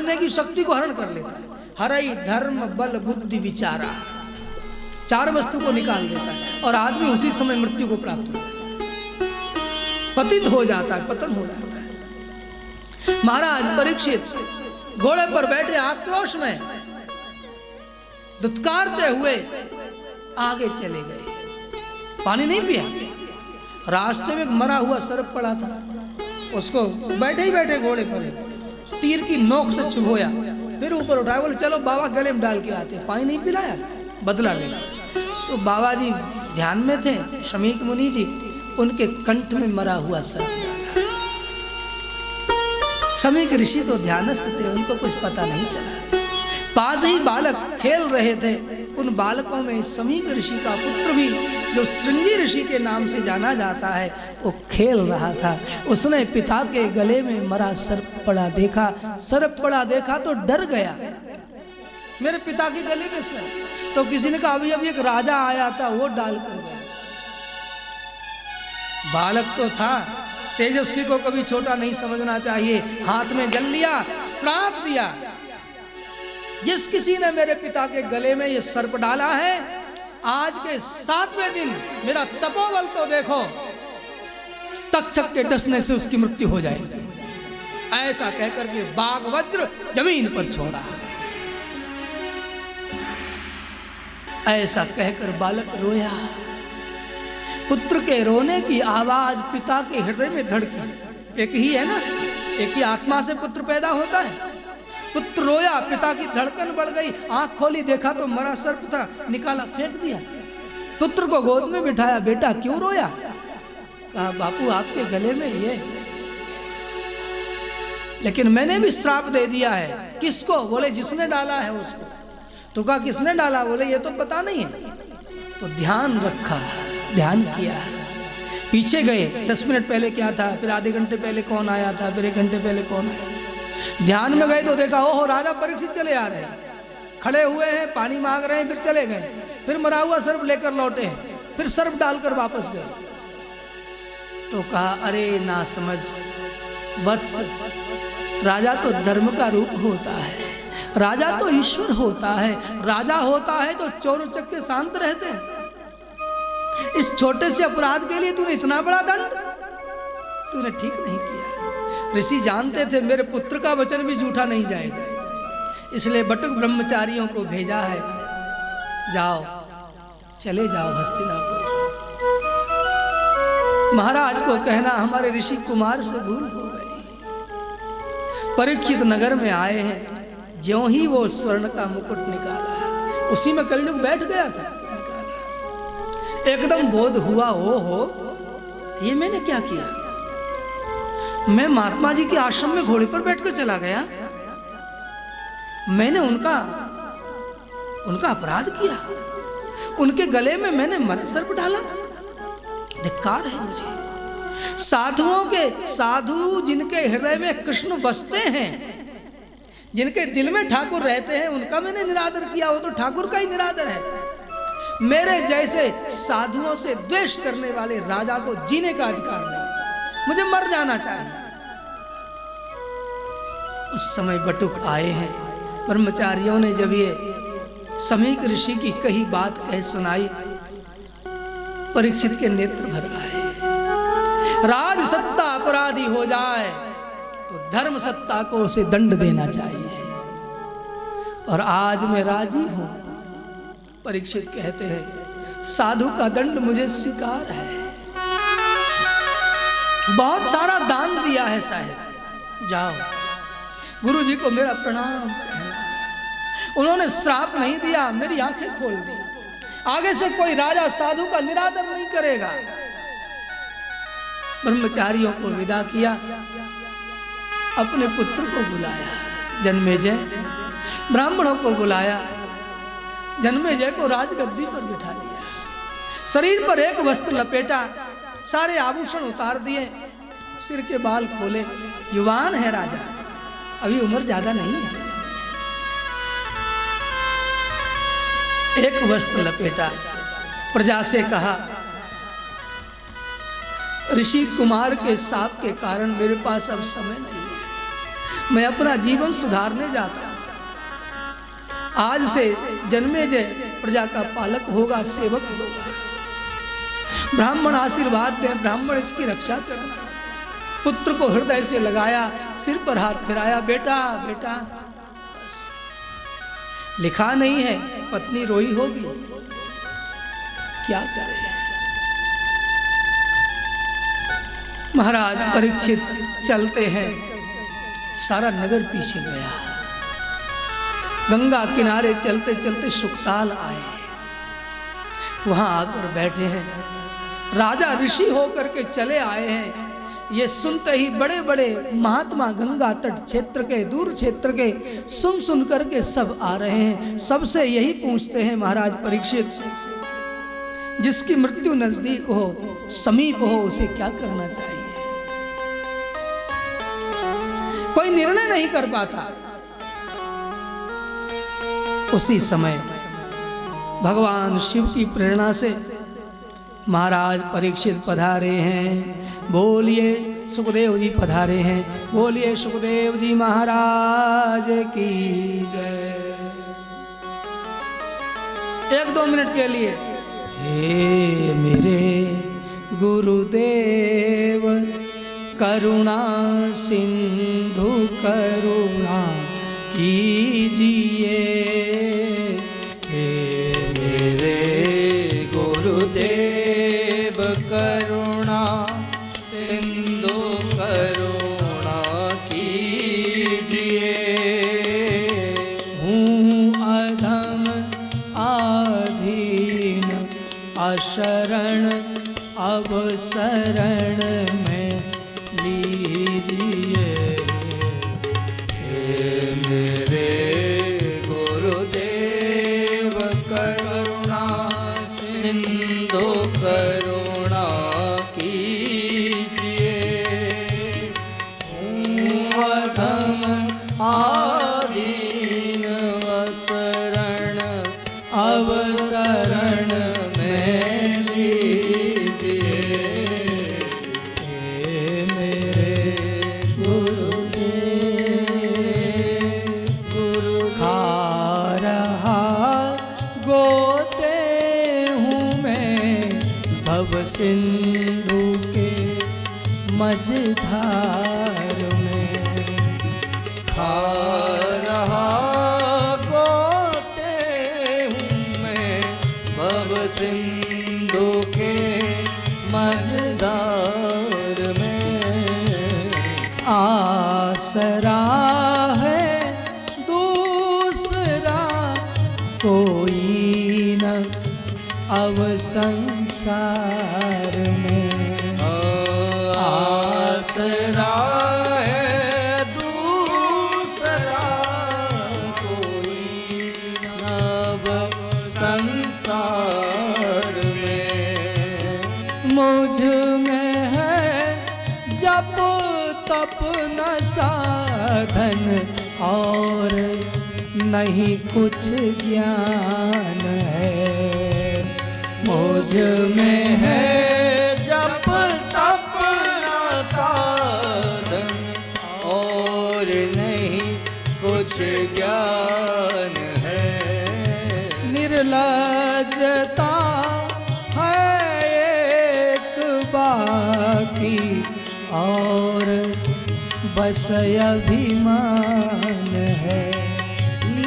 हंसने की शक्ति को हरण कर लेता है। हरई धर्म बल बुद्धि विचारा, 4 वस्तु को निकाल देता है और आदमी उसी समय मृत्यु को प्राप्त होता है, पतित हो जाता है, पतन हो जाता है। महाराज परीक्षित घोड़े पर बैठे आक्रोश में दुत्कारते हुए आगे चले गए। पानी नहीं पिया। रास्ते में एक मरा हुआ सर्प पड़ा था, उसको बैठे ही बैठे घोड़े पर तीर की नोक से चुभोया, फिर ऊपर उठाया, बोले चलो बाबा गले में डाल के आते। पानी नहीं पिलाया, बदला लेना। तो बाबा जी ध्यान में थे, शमीक मुनि जी, उनके कंठ में मरा हुआ सर्प डाला। शमीक ऋषि तो ध्यानस्थ थे, उनको कुछ पता नहीं चला। पास ही बालक खेल रहे थे, उन बालकों में शमीक ऋषि का पुत्र भी, जो श्रृंगी ऋषि के नाम से जाना जाता है, वो खेल रहा था। उसने पिता के गले में मरा सर्प पड़ा देखा। सर्प पड़ा देखा तो डर गया, मेरे पिता के गले में सर्प। तो किसी ने कहा अभी अभी एक राजा आया था, वो डाल कर गया। बालक तो था, तेजस्वी को कभी छोटा नहीं समझना चाहिए। हाथ में जल लिया, श्राप दिया, जिस किसी ने मेरे पिता के गले में ये सर्प डाला है, आज के 7वें दिन मेरा तपोबल तो देखो, तक्षक के डसने से उसकी मृत्यु हो जाएगी। ऐसा कहकर के बाघ वज्र जमीन पर छोड़ा। ऐसा कहकर बालक रोया। पुत्र के रोने की आवाज पिता के हृदय में धड़की। एक ही है ना, एक ही आत्मा से पुत्र पैदा होता है। पुत्र रोया, पिता की धड़कन बढ़ गई। आंख खोली, देखा तो मरा सर्प था, निकाला फेंक दिया। पुत्र को गोद में बिठाया, बेटा क्यों रोया? कहा बापू आपके गले में ये, लेकिन मैंने भी श्राप दे दिया है। किसको? बोले जिसने डाला है उसको। तो कहा किसने डाला? बोले ये तो पता नहीं है। तो ध्यान रखा, ध्यान किया, पीछे गए, 10 मिनट पहले क्या था, फिर आधे घंटे पहले कौन आया था, फिर 1 घंटे पहले कौन आया था। ध्यान में गए तो देखा ओहो राजा परीक्षित चले आ रहे हैं, खड़े हुए हैं, पानी मांग रहे हैं, फिर चले गए। फिर मरा हुआ सर्प लेकर लौटे हैं, फिर सर्प डालकर वापस गए। तो कहा अरे ना समझ वत्स, राजा तो धर्म का रूप होता है, राजा तो ईश्वर होता है। राजा होता है तो चोर उचक्के शांत रहते हैं। इस छोटे से अपराध के लिए तूने इतना बड़ा दंड, तूने ठीक नहीं किया। ऋषि जानते थे मेरे पुत्र का वचन भी झूठा नहीं जाएगा, इसलिए बटुक ब्रह्मचारियों को भेजा है, जाओ चले जाओ हस्तिनापुर। महाराज को कहना हमारे ऋषि कुमार से भूल हो गई। परीक्षित नगर में आए हैं, ज्यों ही वो स्वर्ण का मुकुट निकाला, उसी में कलयुग बैठ गया था। एकदम बोध हुआ, ओ हो ये मैंने क्या किया? मैं महात्मा जी के आश्रम में घोड़े पर बैठकर चला गया, मैंने उनका अपराध किया, उनके गले में मैंने मरा सर्प डाला। धिक्कार है मुझे। साधु जिनके हृदय में कृष्ण बसते हैं, जिनके दिल में ठाकुर रहते हैं, उनका मैंने निरादर किया, वो तो ठाकुर का ही निरादर है। मेरे जैसे साधुओं से द्वेष करने वाले राजा को जीने का अधिकार नहीं, मुझे मर जाना चाहिए। उस समय बटुक आए हैं, ब्रह्मचारियों ने जब ये शमीक ऋषि की कही बात कह सुनाई, परीक्षित के नेत्र भर आए। राज सत्ता अपराधी हो जाए तो धर्म सत्ता को उसे दंड देना चाहिए, और आज मैं राजी हूं। परीक्षित कहते हैं साधु का दंड मुझे स्वीकार है। बहुत सारा दान दिया है साहब, जाओ गुरु जी को मेरा प्रणाम कहना। उन्होंने श्राप नहीं दिया, मेरी आंखें खोल दी। आगे से कोई राजा साधु का निरादर नहीं करेगा। ब्रह्मचारियों को विदा किया, अपने पुत्र को बुलाया जन्मेजय, ब्राह्मणों को बुलाया, जन्मेजय को राजगद्दी पर बिठा दिया, शरीर पर एक वस्त्र लपेटा, सारे आभूषण उतार दिए, सिर के बाल खोले। युवान है राजा, अभी उम्र ज्यादा नहीं है। एक वस्त्र लपेटा, प्रजा से कहा ऋषि कुमार के शाप के कारण मेरे पास अब समय नहीं है, मैं अपना जीवन सुधारने जाता हूं। आज से जन्मेजय प्रजा का पालक होगा, सेवक होगा। ब्राह्मण आशीर्वाद दें, ब्राह्मण इसकी रक्षा करना। पुत्र को हृदय से लगाया, सिर पर हाथ फिराया, बेटा बेटा। बस लिखा नहीं है पत्नी रोई होगी, क्या करे। महाराज परीक्षित चलते हैं, सारा नगर पीछे गया। गंगा किनारे चलते चलते सुखताल आए, वहां आकर बैठे हैं। राजा ऋषि होकर के चले आए हैं। ये सुनते ही बड़े बड़े महात्मा गंगा तट क्षेत्र के, दूर क्षेत्र के सुन करके सब आ रहे हैं। सबसे यही पूछते हैं, महाराज परीक्षित, जिसकी मृत्यु नजदीक हो, समीप हो, उसे क्या करना चाहिए? कोई निर्णय नहीं कर पाता। उसी समय भगवान शिव की प्रेरणा से महाराज परीक्षित पधारे हैं। बोलिए सुखदेव जी पधारे हैं। बोलिए सुखदेव जी महाराज की जय। 1-2 मिनट के लिए, हे मेरे गुरुदेव करुणा सिंधु करुणा कीजिए। हे मेरे गुरुदेव करुणा सिंधु करुणा कीजिए। हूँ अधम आधीन अशरण, अब शरण में लीजिए। हे मेरे गुरुदेव करुणा सिंधु करुणा कीजिए। हूँ अधम आधीन अशरण, अब शरण में लीजिए। हे मेरे गुरु खा रहा गोते हूँ मैं भव सिंधु के मझधार में। खा रहा गोते हूँ मैं भव सिंधु के मझधार में। आसरा है दूसरा कोई न अब संसार में। आसरा है दूसरा कोई न अब संसार में। मुझ में है जप तप न साधन, और नहीं कुछ ज्ञान है। मुझ में है जप तप न साधन, और नहीं कुछ ज्ञान है। निर्लज्जता है एक बाकी, और बस अभिमान है।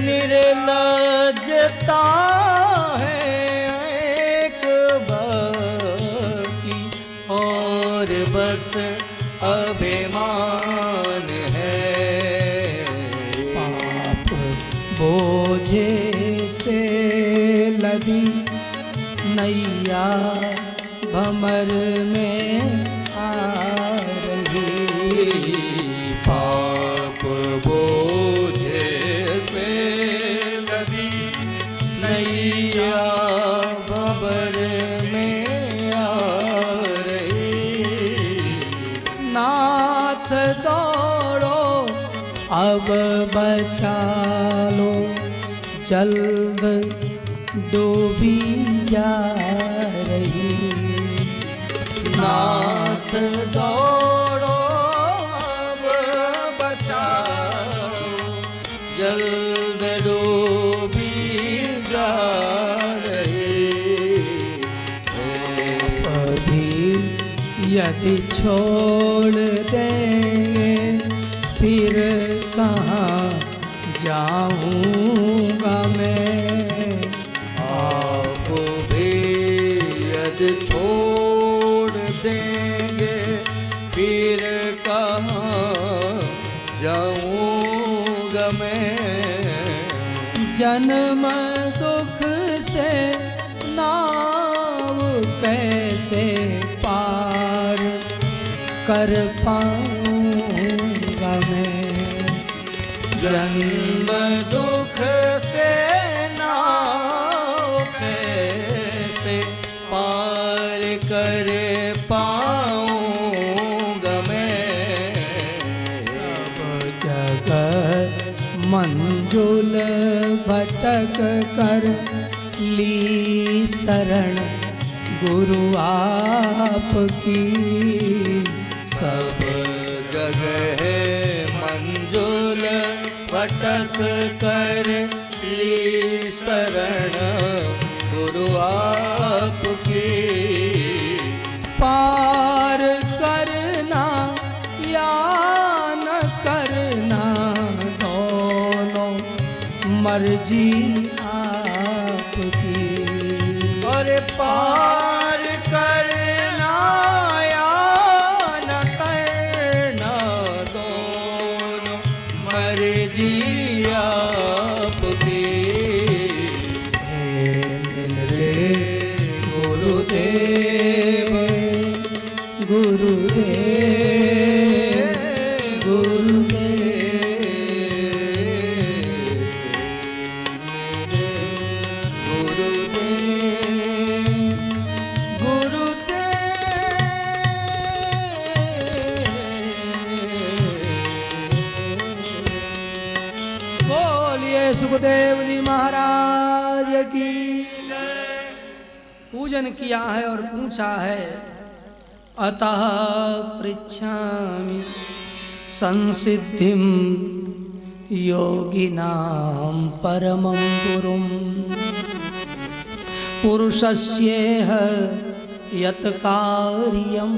निर्लज्जता है एक बाकी, और बस अभिमान है। पाप बोझे से लदी नैया भंवर में आ रही। पाप बोझे से लदी नैया भंवर में आ रही। नाथ दौड़ो अब बचा लो, जल्द डूबी जा रही। नाथ दौड़ो अब बचा जल्द डूबी जा रही अभी यदि छोड़ देंगे फिर कहाँ जाऊँगा मैं। आप भी यदि छोड़ देंगे फिर कहाँ जाऊँगा मैं। जन्म दुख से नाव कैसे पार कर पाऊँगा मैं। जन्म दुख से नाव कैसे पार कर पाऊँगा मैं। सब जगह मंजुल भटक कर ली शरण गुरु आपकी। सब जगह मंजुल भटक कर ली शरण गुरु आपकी। पार करना या न करना दोनों मर्जी आपकी। अरे पार करना या न करना दोनों मर्जी आपकी। हे मेरे गुरुदेव गुरुदेव गुरुदेव बोलिए सुखदेव जी महाराज की। पूजन किया है और पूछा है अतः पृच्छामि संसिद्धिं योगिनां परमं गुरुं। पुरुषस्येह यत् कार्यं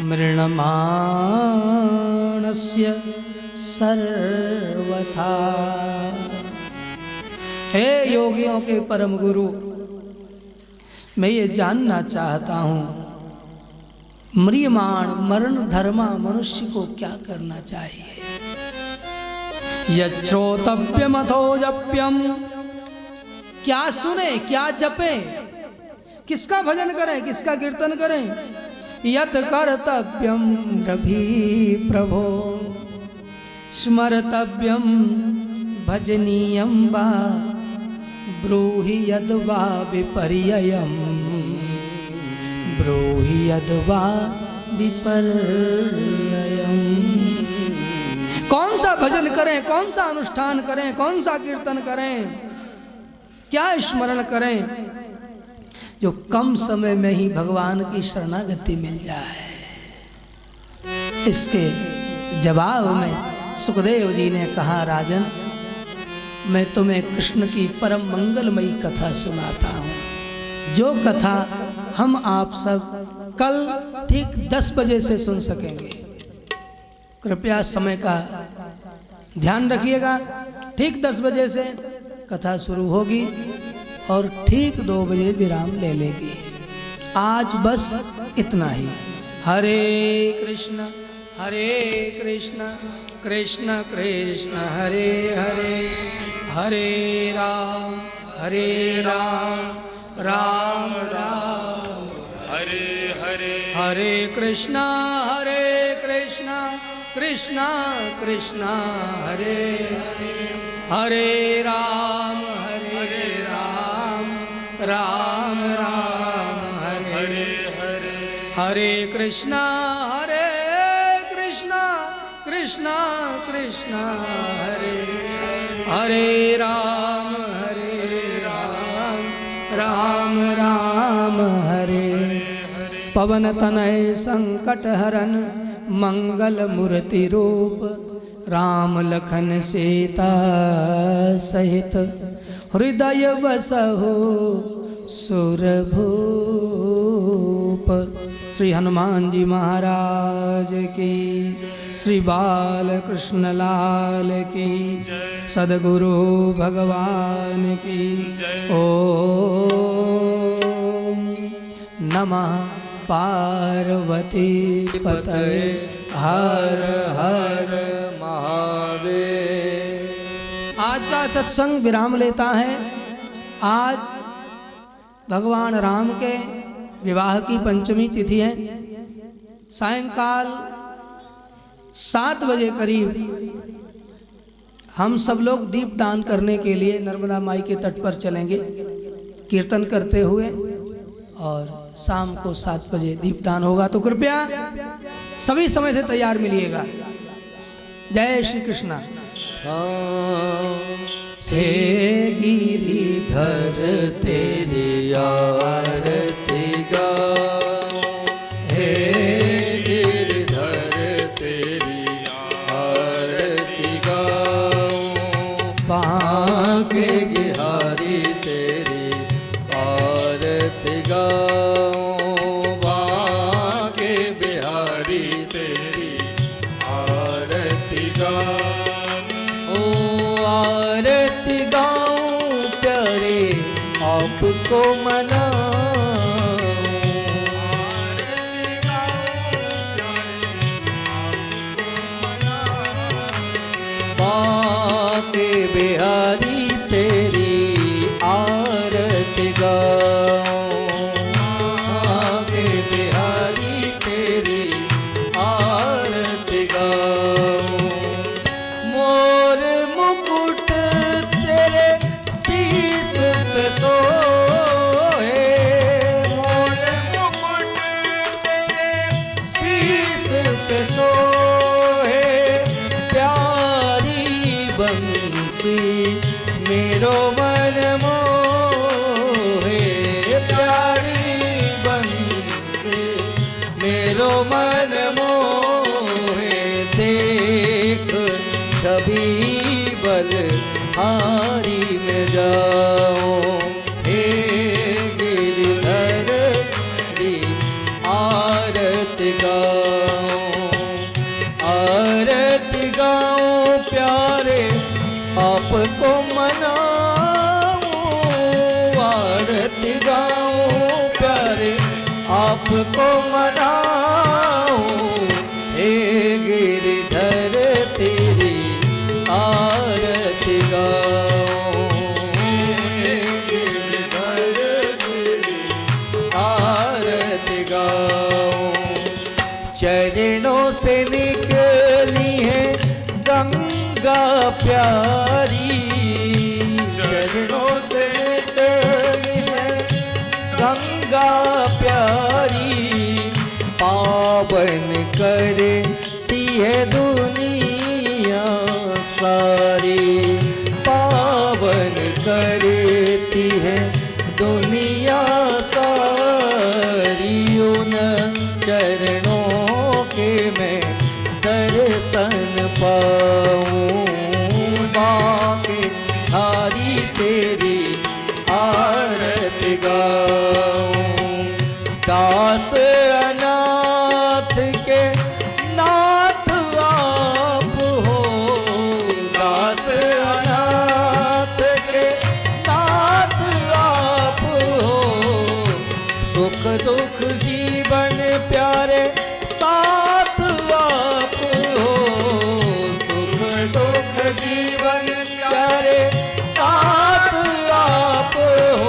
मृण्मयस्य सर्वथा। हे योगियों के परम गुरु, मैं ये जानना चाहता हूँ म्रियमाण मरण धर्मा मनुष्य को क्या करना चाहिए। यच्छ्रोतव्यम अथो जप्यम, क्या सुने क्या जपे, किसका भजन करें किसका कीर्तन करें। यत् कर्तव्यम रभि प्रभो स्मर्तव्यम भजनीयं वा ब्रूहि यद्वा विपर्ययम् ब्रूहि यद्वा विपर्ययम्। कौन सा भजन करें, कौन सा अनुष्ठान करें, कौन सा कीर्तन करें, क्या स्मरण करें जो कम समय में ही भगवान की शरणागति मिल जाए। इसके जवाब में सुखदेव जी ने कहा राजन, मैं तुम्हें कृष्ण की परम मंगलमयी कथा सुनाता हूँ, जो कथा हम आप सब कल ठीक 10 बजे से सुन सकेंगे। कृपया समय का ध्यान रखिएगा। ठीक 10 बजे से कथा शुरू होगी और ठीक 2 बजे विराम ले लेगी। आज बस इतना ही। हरे कृष्ण कृष्ण कृष्ण हरे हरे, हरे राम राम राम हरे हरे। हरे कृष्णा कृष्णा कृष्णा हरे हरे, राम राम राम हरे हरे। हरे कृष्णा कृष्णा कृष्णा हरे हरे, राम राम राम हरे। पवन तनय संकट हरन मंगल मूर्ति रूप, राम लखन सीता सहित हृदय बसहु सुरभूप। श्री हनुमान जी महाराज की, श्री बाल कृष्ण लाल की, सद्गुरु भगवान की। ओम नमः पार्वती पतये हर हर महादेव। आज का सत्संग विराम लेता है। आज भगवान राम के विवाह की पंचमी तिथि है। सायंकाल 7 बजे करीब हम सब लोग दीपदान करने के लिए नर्मदा माई के तट पर चलेंगे कीर्तन करते हुए, और शाम को 7 बजे दीपदान होगा। तो कृपया सभी समय से तैयार मिलिएगा। जय श्री कृष्णा। से गिरिधर तेरी आरती गाऊं, हे गिरिधर तेरी आरती गाऊं, बांके बिहारी तेरी आरती गाऊं, बांके बिहारी तेरी आरती गाऊं। आरती गाऊं प्यारे आपको मनाऊं, बांके बिहारी तेरी आरती गाऊं, बांके बिहारी तेरी आरती गाऊं। मोर मुकुट तेरे शीश पे सोए, मोर मुकुट तेरे शीश पे सोए, प्यारी बंसी मेरो मन मोहे, प्यारी बंसी मेरो मन मोहे। देख कभी बल हारी में जाओ, हे गिरिधर री आरती गाऊं, आरती गाऊं प्यारे आपको मनाऊं, आरती गाऊं प्यारे आपको मनाऊं, हे गिरिधर तेरी आरती गाऊं, हे गिरिधर तेरी आरती गाऊं। चरणों से निकली है गंगा प्यारी, चरणों से निकली है गंगा प्यारी, पावन करती है दुनिया सारी, पावन करती है दुनिया सारी। उन चरणों के मैं दर्शन पाऊं, बांके हारी तेरी आरती गाऊं। दास अनाथ के नाथ आप हो, दास अनाथ के नाथ आप हो, सुख दुख जीवन प्यारे साथ आप हो, सुख दुख जीवन प्यारे साथ आप हो।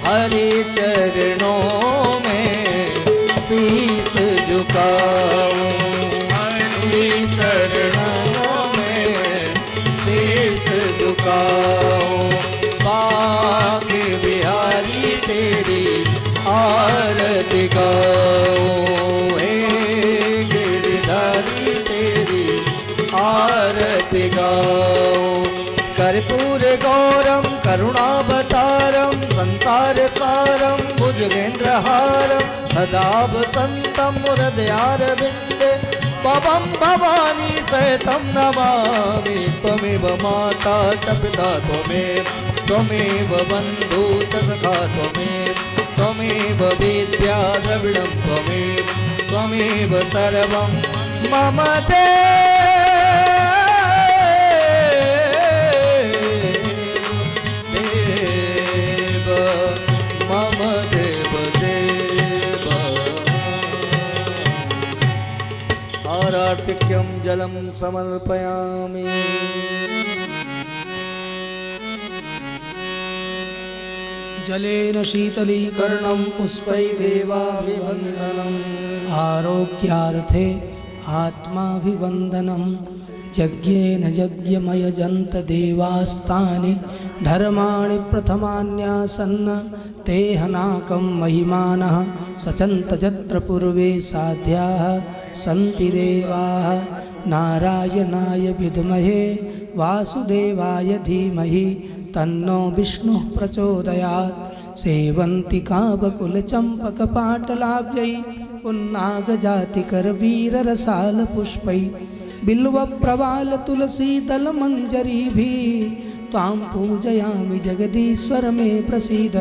हरि चरणों में शीश झुकाऊं, हरि चरणों में शीश झुकाऊं, बांके बिहारी तेरी आरती गाऊं, हे गिरिधारी तेरी आरती गाऊं। कर्पूर गौरम करुणावतारम संसार सारम भुजगेन्द्रहारम सदा वसन्तं हृदयारविन्दे भवं भवानी सहितं नमामि त्वमेव माता च पिता त्वमेव बन्धु च सखा त्वमेव विद्या द्रविणं त्वमेव सर्वं मम देव मम देव आरार्तिक्यं जलं समर्पयामि। जलेन शीतलीकरणं पुष्पैर्देवाभिवन्दनम् आरोग्यार्थे आत्माभिवन्दनं यज्ञेन यज्ञमयजन्त देवास्तानि धर्माणि प्रथमान्यासन्न ते हनाकं महिमानः सचन्त यत्र पूर्वे साध्याः सन्ति देवाः नारायणाय विद्महे वासुदेवाय धीमहि तन्नो विष्णुः प्रचोदयात् सेवन्तिका बकुलचम्पकपाटलाब्जै पुन्नागजातिकरवीररसालपुष्पै बिल्वप्रवालतुलसीदलमञ्जरीभिः त्वां पूजयामि जगदीश्वर मे प्रसीद।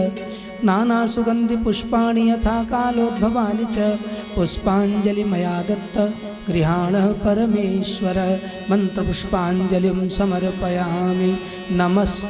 नानासुगन्धिपुष्पाणि यथा कालोद्भवानि च पुष्पाञ्जलि मया दत्त गृहाण परमेश्वर। मन्त्रपुष्पाञ्जलिं समर्पयामि। नमस्कार।